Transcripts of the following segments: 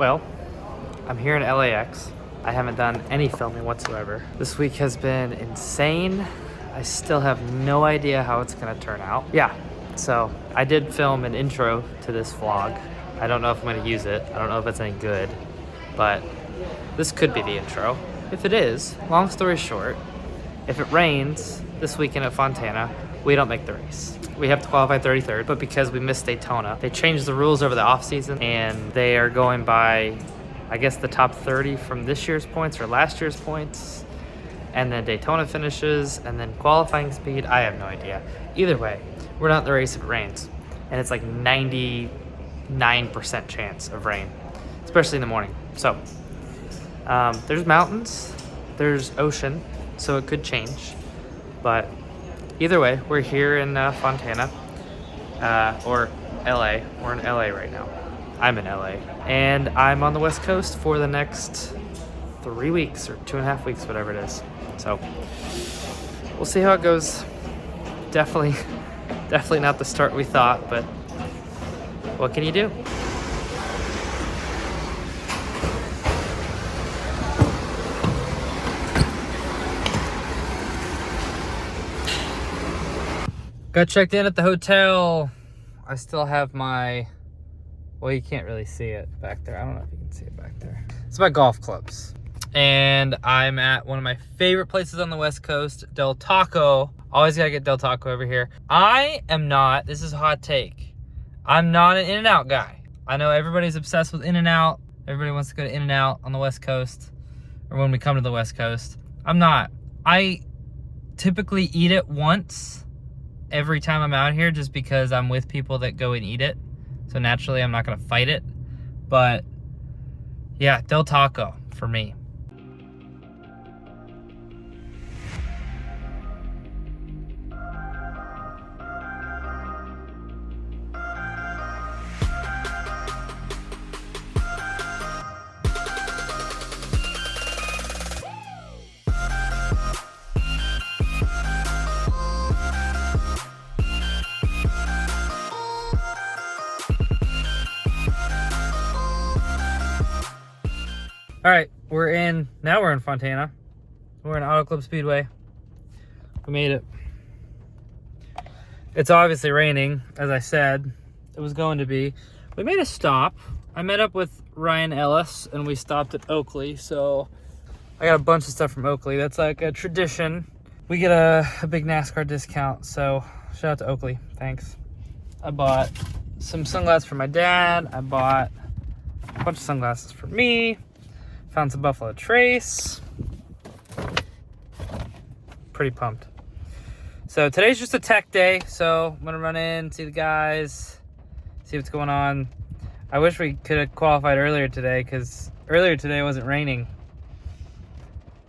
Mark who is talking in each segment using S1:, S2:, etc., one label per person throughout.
S1: Well, I'm here in LAX. I haven't done any filming whatsoever. This week has been insane. I still have no idea how it's gonna turn out. Yeah, so I did film an intro to this vlog. I don't know if I'm gonna use it. I don't know if it's any good, but this could be the intro. If it is, long story short, if it rains this weekend at Fontana, we don't make the race. We have to qualify 33rd, but because we missed Daytona, they changed the rules over the off season and they are going by, I guess, the top 30 from this year's points or last year's points. And then Daytona finishes and then qualifying speed. I have no idea. Either way, we're not in the race if it rains. And it's like 99% chance of rain, especially in the morning. So there's mountains, there's ocean, so it could change. But either way, we're here in Fontana, or LA. We're in LA right now. I'm in LA. And I'm on the West Coast for the next 3 weeks or 2.5 weeks, whatever it is. So we'll see how it goes. Definitely not the start we thought, but what can you do? Got checked in at the hotel. I still have my, well, you can't really see it back there. I don't know if you can see it back there. It's my golf clubs. And I'm at one of my favorite places on the West Coast, Del Taco. Always gotta get Del Taco over here. I am not, this is a hot take, I'm not an In-N-Out guy. I know everybody's obsessed with In-N-Out. Everybody wants to go to In-N-Out on the West Coast, or when we come to the West Coast. I'm not. I typically eat it once every time I'm out here just because I'm with people that go and eat it. So naturally, I'm not gonna fight it. But yeah, Del Taco for me. All right, now we're in Fontana. We're in Auto Club Speedway. We made it. It's obviously raining, as I said. It was going to be. We made a stop. I met up with Ryan Ellis and we stopped at Oakley. So I got a bunch of stuff from Oakley. That's like a tradition. We get a big NASCAR discount. So shout out to Oakley, thanks. I bought some sunglasses for my dad. I bought a bunch of sunglasses for me. Found some Buffalo Trace. Pretty pumped. So today's just a tech day. So I'm gonna run in, see the guys, see what's going on. I wish we could have qualified earlier today because earlier today it wasn't raining.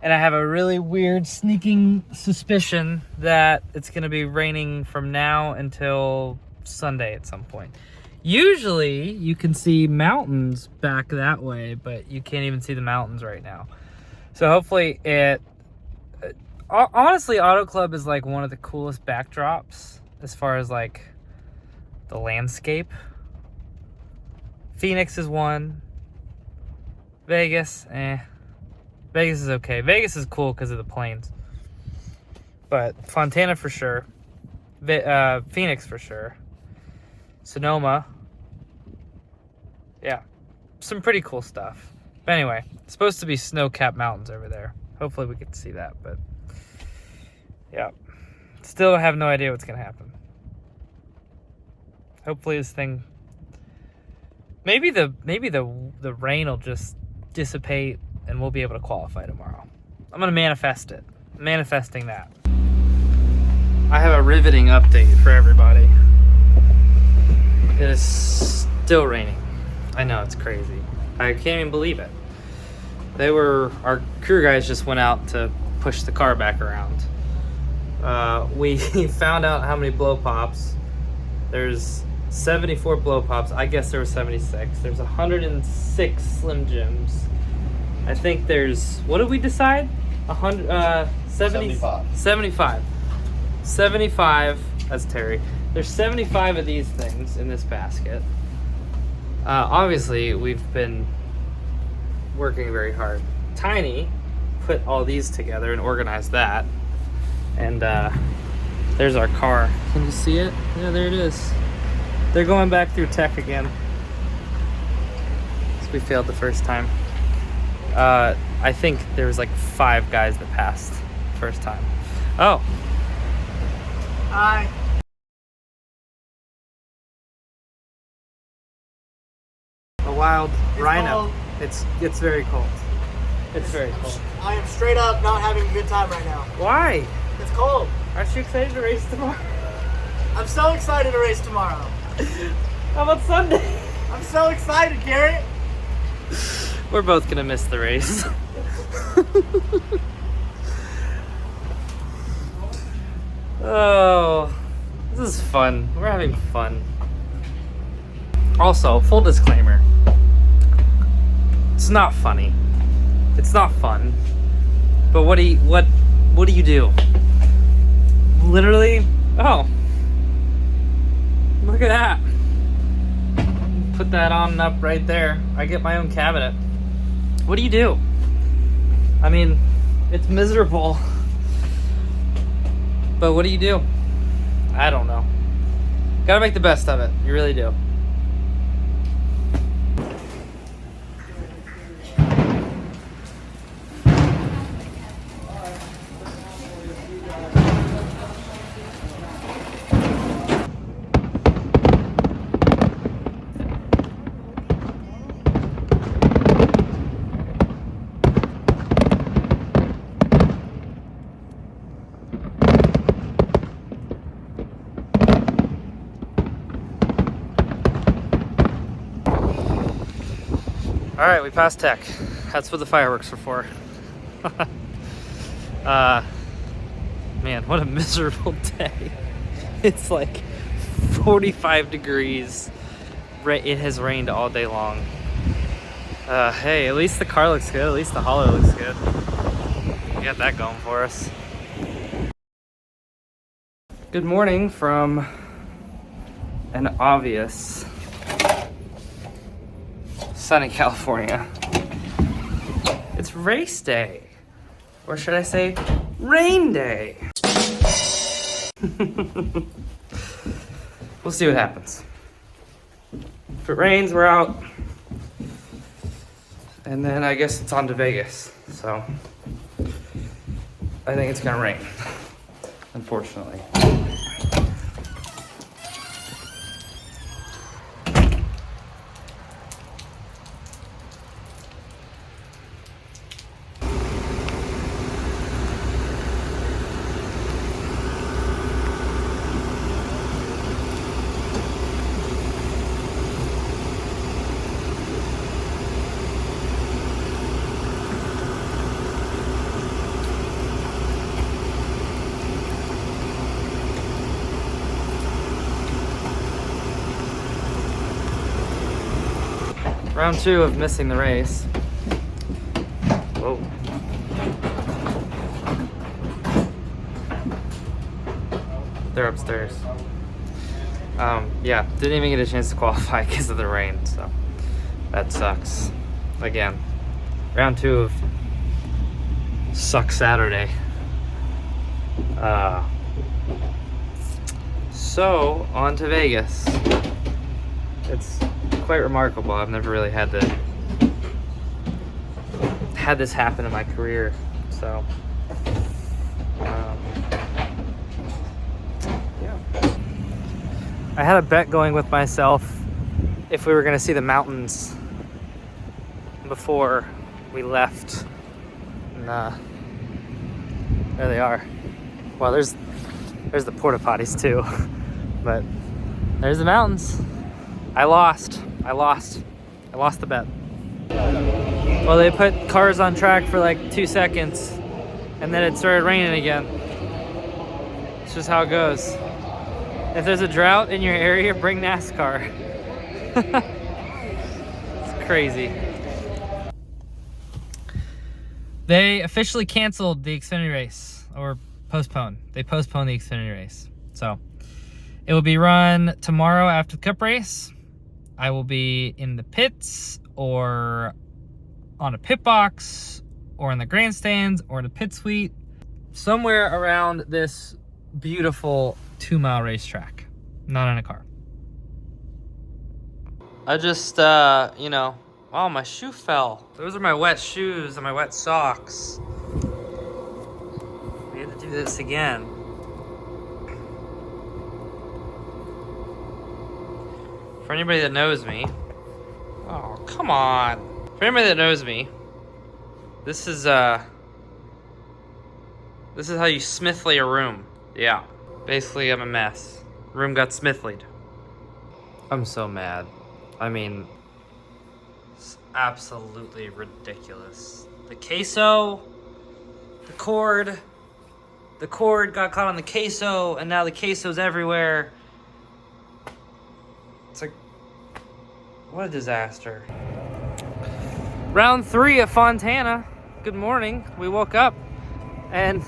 S1: And I have a really weird sneaking suspicion that it's gonna be raining from now until Sunday at some point. Usually you can see mountains back that way, but you can't even see the mountains right now. So hopefully honestly, Auto Club is like one of the coolest backdrops as far as like the landscape. Phoenix is one. Vegas, Vegas is okay. Vegas is cool because of the plains. But Fontana for sure. Phoenix for sure. Sonoma. Yeah, some pretty cool stuff. But anyway, it's supposed to be snow-capped mountains over there. Hopefully we get to see that, but yeah. Still have no idea what's gonna happen. Hopefully this thing, maybe the rain will just dissipate and we'll be able to qualify tomorrow. I'm gonna manifest it. Manifesting that. I have a riveting update for everybody. It is still raining. I know, it's crazy. I can't even believe it. Our crew guys just went out to push the car back around. We found out how many blow pops. There's 74 blow pops. I guess there were 76. There's 106 Slim Jims. I think there's, what did we decide? 75. 75, that's Terry. There's 75 of these things in this basket. Obviously, we've been working very hard. Tiny put all these together and organized that. And there's our car. Can you see it? Yeah, there it is. They're going back through tech again. So we failed the first time. I think there was like 5 guys that passed first time. Oh. Hi. A wild rhino.
S2: Cold.
S1: It's very cold. It's very cold.
S2: I am straight up not having a good time right now.
S1: Why?
S2: It's cold.
S1: Aren't you excited to race tomorrow?
S2: I'm so excited to race tomorrow.
S1: How about Sunday?
S2: I'm so excited, Garrett.
S1: We're both gonna miss the race. Oh, this is fun. We're having fun. Also, full disclaimer. It's not funny. It's not fun. But what do you do? Literally, oh. Look at that. Put that on and up right there. I get my own cabinet. What do you do? I mean, it's miserable. But what do you do? I don't know. Gotta make the best of it. You really do. All right, we passed tech. That's what the fireworks are for. Man, what a miserable day. It's like 45 degrees. It has rained all day long. Hey, at least the car looks good. At least the hauler looks good. We got that going for us. Good morning from an obvious sunny California. It's race day. Or should I say rain day? We'll see what happens. If it rains, we're out. And then I guess it's on to Vegas. So I think it's gonna rain, unfortunately. Round 2 of missing the race. Whoa. They're upstairs. Yeah, didn't even get a chance to qualify because of the rain, so that sucks. Again, round 2 of Suck Saturday. So, on to Vegas. It's quite remarkable. I've never really had this happen in my career, so yeah. I had a bet going with myself if we were going to see the mountains before we left, and there they are. Well, there's the porta potties too, but there's the mountains. I lost the bet. Well, they put cars on track for like 2 seconds and then it started raining again. It's just how it goes. If there's a drought in your area, bring NASCAR. It's crazy. They officially canceled the Xfinity race, or postponed. They postponed the Xfinity race. So it will be run tomorrow after the Cup race. I will be in the pits or on a pit box or in the grandstands or in a pit suite, somewhere around this beautiful 2-mile racetrack, not in a car. I just, you know, oh, my shoe fell. Those are my wet shoes and my wet socks. We had to do this again. For anybody that knows me, oh, come on. For anybody that knows me, this is how you Smithley a room. Yeah, basically I'm a mess. Room got Smithley'd. I'm so mad. I mean, it's absolutely ridiculous. The queso, the cord got caught on the queso, and now the queso's everywhere. It's like, what a disaster. Round 3 at Fontana. Good morning. We woke up and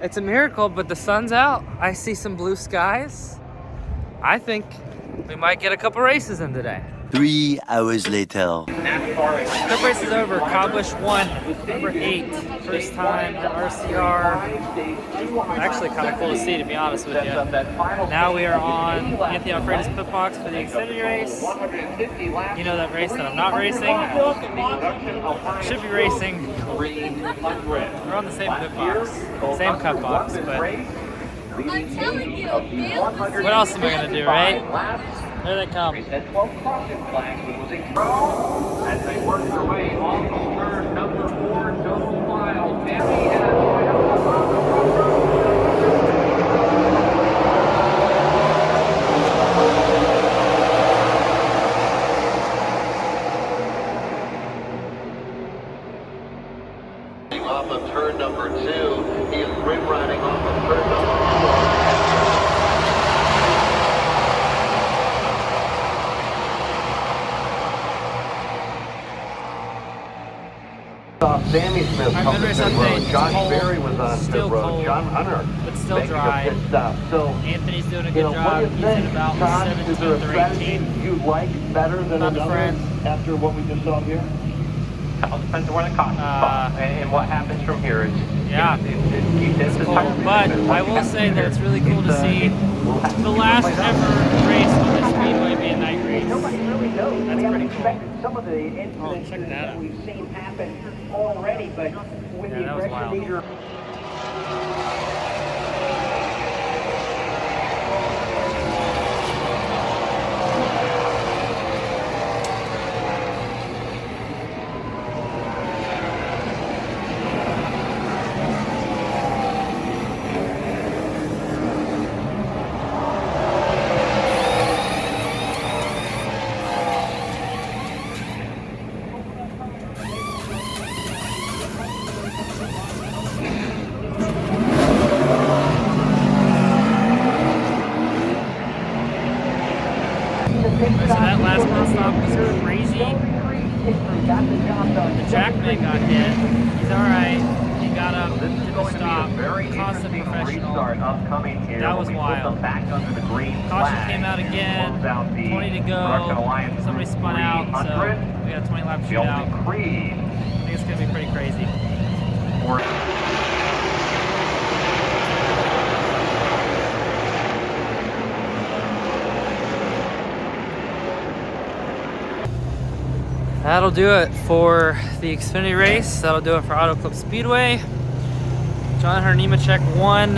S1: it's a miracle, but the sun's out. I see some blue skies. I think we might get a couple races in today.
S3: 3 hours later.
S1: Cup race is over. Cobblish won. Number 8. First time at RCR. Actually kind of cool to see, to be honest with you. Now we are on Anthony Alfredo's pit box for the Xfinity Race. You know that race that I'm not racing. Should be racing. We're on the same pit box. Same cup box, but
S4: I'm telling you,
S1: what else am I going to do, right? There they come.
S5: As they work their way off of turn number 4, total mile.
S6: Off of turn number 2, he is rim riding off of turn number 4. Sammy Smith
S1: Our
S6: coming
S1: mid-race
S6: to pit
S1: update.
S6: road.
S1: It's
S6: Josh
S1: cold,
S6: Berry was on pit
S1: still
S6: road.
S1: cold,
S6: John Hunter
S1: but still
S6: making
S1: dry.
S6: a pit stop. So,
S1: Anthony's doing a
S6: you
S1: good
S6: know,
S1: job.
S6: what do you
S1: He's
S6: think,
S1: in about
S6: Todd? Is there a
S1: 17th or
S6: strategy
S1: 18th.
S6: you like better than
S1: Not a
S6: another
S1: friend.
S6: after what we just saw here?
S5: It all depends on where the caution spot and what happens from here.
S1: Yeah.
S5: It's
S1: Cold, but I will say that it's really cool to see the last ever race on the Speedway be a night race.
S7: Nobody really knows.
S1: That's
S7: we
S1: pretty
S7: haven't
S1: cool.
S7: expected some of the incidents
S1: check that
S7: that
S1: out.
S7: we've seen happen already, but with
S1: Yeah,
S7: the
S1: that was
S7: aggression
S1: wild.
S7: meter.
S1: So that last pit stop was crazy. The Jackman got hit. He's alright. He got up, did the stop, cost a professional. That was wild. Caution came out again, 20 to go. Somebody spun out, so we got a 20-lap shootout. I think it's going to be pretty crazy. That'll do it for the Xfinity race. That'll do it for Auto Club Speedway. John Nemechek won.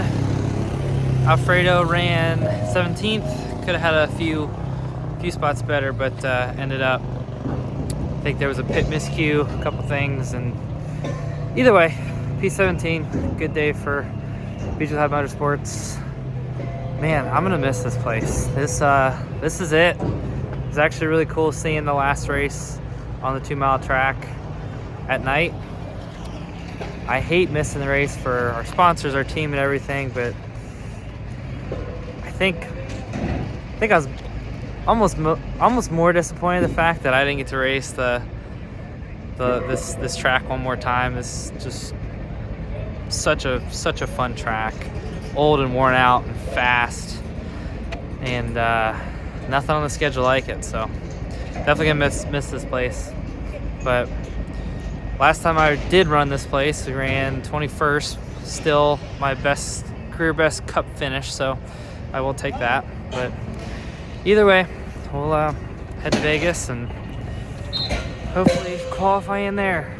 S1: Alfredo ran 17th. Could have had a few spots better, but ended up, I think there was a pit miscue, a couple things, and either way, P17, good day for Beechwood High Motorsports. Man, I'm gonna miss this place. This is it. It's actually really cool seeing the last race on the 2-mile track at night. I hate missing the race for our sponsors, our team, and everything, but I think I was almost more disappointed in the fact that I didn't get to race this track one more time. It's just such a fun track, old and worn out and fast, and nothing on the schedule like it. So definitely gonna miss this place. But Last time I did run this place, we ran 21st. Still my career best cup finish, so I will take that. But either way, we'll head to Vegas and hopefully qualify in there.